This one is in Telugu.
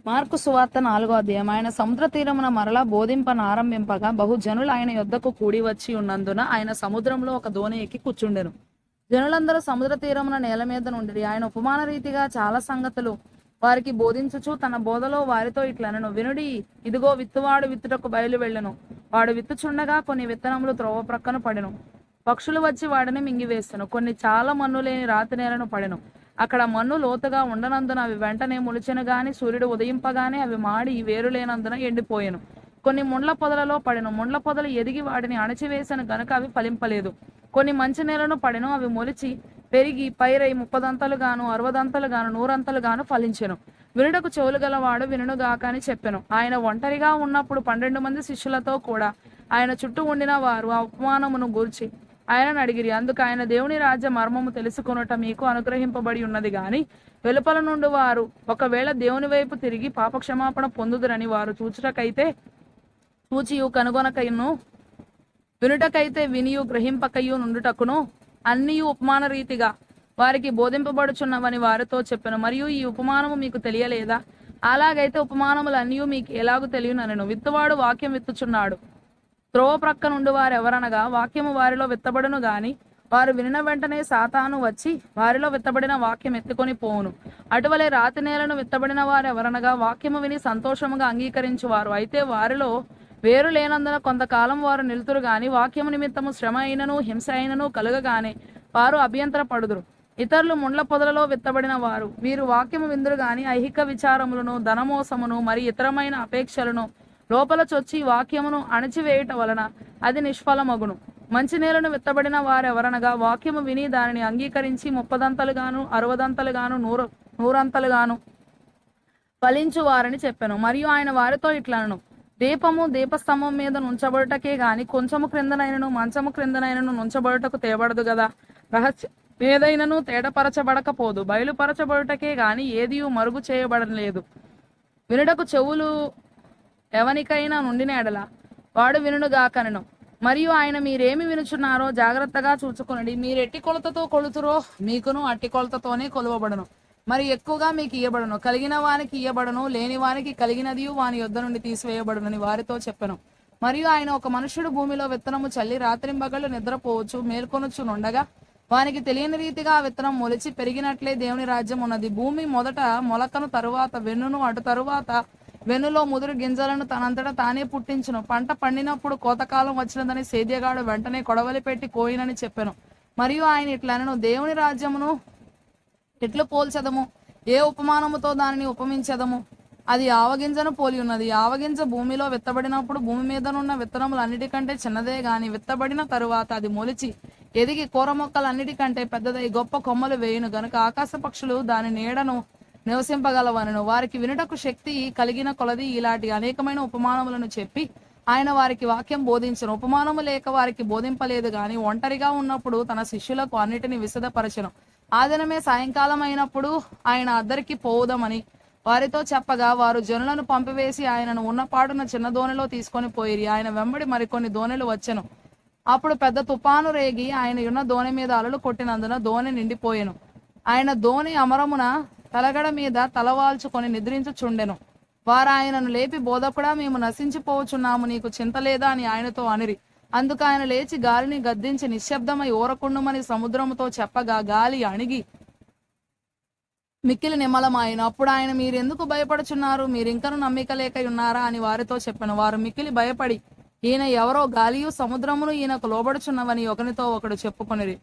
మార్కు సువార్త 4వ అధ్యాయం. ఆయన సముద్ర తీరమున మరలా బోధింపనారంభింపగా బహుజనులు ఆయన యొద్దకు కూడి వచ్చి ఉన్నందున ఆయన సముద్రంలో ఒక దోణి ఎక్కి కూర్చుండెను. జనులందరూ సముద్ర తీరమున నేల మీద నుండిరి. ఆయన ఉపమాన రీతిగా చాలా సంగతులు వారికి బోధించుచు తన బోధలో వారితో ఇట్లనెను. వినుడి, ఇదిగో విత్తువాడు విత్తుటకు బయలు వెళ్ళెను. వాడు విత్తుచుండగా కొన్ని విత్తనములు త్రోవ ప్రక్కన పడెను. పక్షులు వచ్చి వాడిని మింగివేసెను. కొన్ని చాలా మన్ను లేని రాతి నేలను పడెను. అక్కడ మన్ను లోతుగా ఉండనందున అవి వెంటనే మొలిచెను గాని సూర్యుడు ఉదయింపగానే అవి మాడి వేరు లేనందున ఎండిపోయెను. కొన్ని ముండ్ల పొదలలో పడెను. ముండ్ల పొదలు ఎదిగి వాటిని అణచివేసెను గనుక అవి ఫలింపలేదు. కొన్ని మంచి నేలను పడెను. అవి మొలిచి పెరిగి పైరై 30 60 100 ఫలించెను. వినుటకు చెవులు గలవాడు వినుగాక అని చెప్పెను. ఆయన ఒంటరిగా ఉన్నప్పుడు 12 మంది శిష్యులతో కూడా ఆయన చుట్టూ ఉండిన వారు ఆ ఉపమానమును గూర్చి ఆయనను అడిగిరి. అందుకు ఆయన, దేవుని రాజ్య మర్మము తెలుసుకొనుట మీకు అనుగ్రహింపబడి ఉన్నది గాని వెలుపల నుండి వారు ఒకవేళ దేవుని వైపు తిరిగి పాపక్షమాపణ పొందుదురని వారు చూచుటకైతే చూచియు కనుగొనకయును వినుటకైతే వినియు గ్రహింపకయు నుండుటకును అన్నియు ఉపమాన రీతిగా వారికి బోధింపబడుచున్నవని వారితో చెప్పెను. మరియు ఈ ఉపమానము మీకు తెలియలేదా? అలాగైతే ఉపమానములు అన్నియు మీకు ఎలాగూ తెలియననెను. విత్తువాడు వాక్యం విత్తుచున్నాడు. త్రోవ ప్రక్క నుండి వారు ఎవరనగా వాక్యము వారిలో విత్తబడును గాని వారు వినిన వెంటనే సాతాను వచ్చి వారిలో విత్తబడిన వాక్యం ఎత్తుకొని పోవును. అటువలే రాతి నేలను విత్తబడిన వారు ఎవరనగా వాక్యము విని సంతోషముగా అంగీకరించువారు. అయితే వారిలో వేరు లేనందున కొంతకాలం వారు నిలుతురు గాని వాక్యము నిమిత్తము శ్రమ అయినను హింస అయినను కలుగగానే వారు అభ్యంతర పడుదురు. ఇతరులు ముండ్ల పొదలలో విత్తబడిన వారు. వీరు వాక్యము విందురు గాని ఐహిక విచారములను ధనమోసమును మరి ఇతరమైన అపేక్షలను లోపల చొచ్చి వాక్యమును అణచివేయుట వలన అది నిష్ఫలమగును. మంచి నేలను విత్తబడిన వారెవరనగా వాక్యము విని దానిని అంగీకరించి 30 60 100 ఫలించు వారని చెప్పెను. మరియు ఆయన వారితో ఇట్లనెను. దీపము దీపస్తంభం మీద నుంచబడుటకే గాని కొంచెము క్రిందనైనను మంచము క్రిందనైనను నుంచబడుటకు తేబడదు గదా. రహస్య ఏదైనను తేటపరచబడకపోదు. బయలుపరచబడుటకే గాని ఏదియు మరుగు చేయబడలేదు. వినుటకు చెవులు ఎవనికైనా నుండిన ఎడల వాడు వినుగాకనెను. మరియు ఆయన, మీరేమి వినుచున్నారో జాగ్రత్తగా చూచుకొనుడి. మీరు ఎట్టి కొలతతో కొలుతురో మీకును అట్టి కొలతతోనే కొలువబడను. మరి ఎక్కువగా మీకు ఇయ్యబడను. కలిగిన వానికి ఇయ్యబడను, లేని వానికి కలిగినది వాని యొద్ద నుండి తీసివేయబడునని వారితో చెప్పెను. మరియు ఆయన, ఒక మనుష్యుడు భూమిలో విత్తనము చల్లి రాత్రింబగళ్ళు నిద్రపోవచ్చు మేల్కొనుచునుండగా వానికి తెలియని రీతిగా ఆ విత్తనం మొలిచి పెరిగినట్లే దేవుని రాజ్యం ఉన్నది. భూమి మొదట మొలకను తరువాత వెన్నును, అటు తరువాత వెన్నులో ముదురు గింజలను తనంతటా తానే పుట్టించును. పంట పండినప్పుడు కోతకాలం వచ్చినదని సేద్యగాడు వెంటనే కొడవలి పెట్టి కోయినని చెప్పెను. మరియు ఆయన ఇట్లనెను, దేవుని రాజ్యమును ఎట్లు పోల్చెదము? ఏ ఉపమానముతో దానిని ఉపమించెదము? అది ఆవగింజను పోలి ఉన్నది. ఆవగింజ భూమిలో విత్తబడినప్పుడు భూమి మీదనున్న విత్తనములు అన్నిటికంటే చిన్నదే గాని విత్తబడిన తరువాత అది మొలిచి ఎదిగి కూర మొక్కలన్నిటికంటే పెద్దదై గొప్ప కొమ్మలు వేయును గనుక ఆకాశ పక్షులు దాని నీడను నివసింపగలవనను. వారికి వినుటకు శక్తి కలిగిన కొలది ఇలాంటి అనేకమైన ఉపమానములను చెప్పి ఆయన వారికి వాక్యం బోధించను. ఉపమానము లేక వారికి బోధింపలేదు గాని ఒంటరిగా ఉన్నప్పుడు తన శిష్యులకు అన్నిటిని విశదపరచెను. ఆ దినమే సాయంకాలం అయినప్పుడు ఆయన అద్దరికి పోవుదమని వారితో చెప్పగా వారు జనులను పంపివేసి ఆయనను ఉన్నపాడున చిన్న దోణిలో తీసుకొని పోయిరి. ఆయన వెంబడి మరికొన్ని దోణిలు వచ్చెను. అప్పుడు పెద్ద తుపాను రేగి ఆయన ఉన్న దోణి మీద అలలు కొట్టినందున దోణి నిండిపోయెను. ఆయన దోణి అమరమున తలగడ మీద తలవాల్చుకొని నిద్రించుచుండెను. వారు ఆయనను లేపి, బోధకుడా, మేము నశించిపోవచ్చున్నాము, నీకు చింత లేదా అని ఆయనతో అనిరి. అందుకు ఆయన లేచి గాలిని గద్దించి నిశ్శబ్దమై ఊరకుండుమని సముద్రముతో చెప్పగా గాలి అణిగి మిక్కిలి నిమ్మలమాయెను. అప్పుడు ఆయన, మీరెందుకు భయపడుచున్నారు? మీరింకను నమ్మిక లేక ఉన్నారా అని వారితో చెప్పెను. వారు మిక్కిలి భయపడి, ఈయన ఎవరో, గాలియు సముద్రమును ఈయనకు లోబడుచున్నవని ఒకనితో ఒకడు చెప్పుకొనిరి.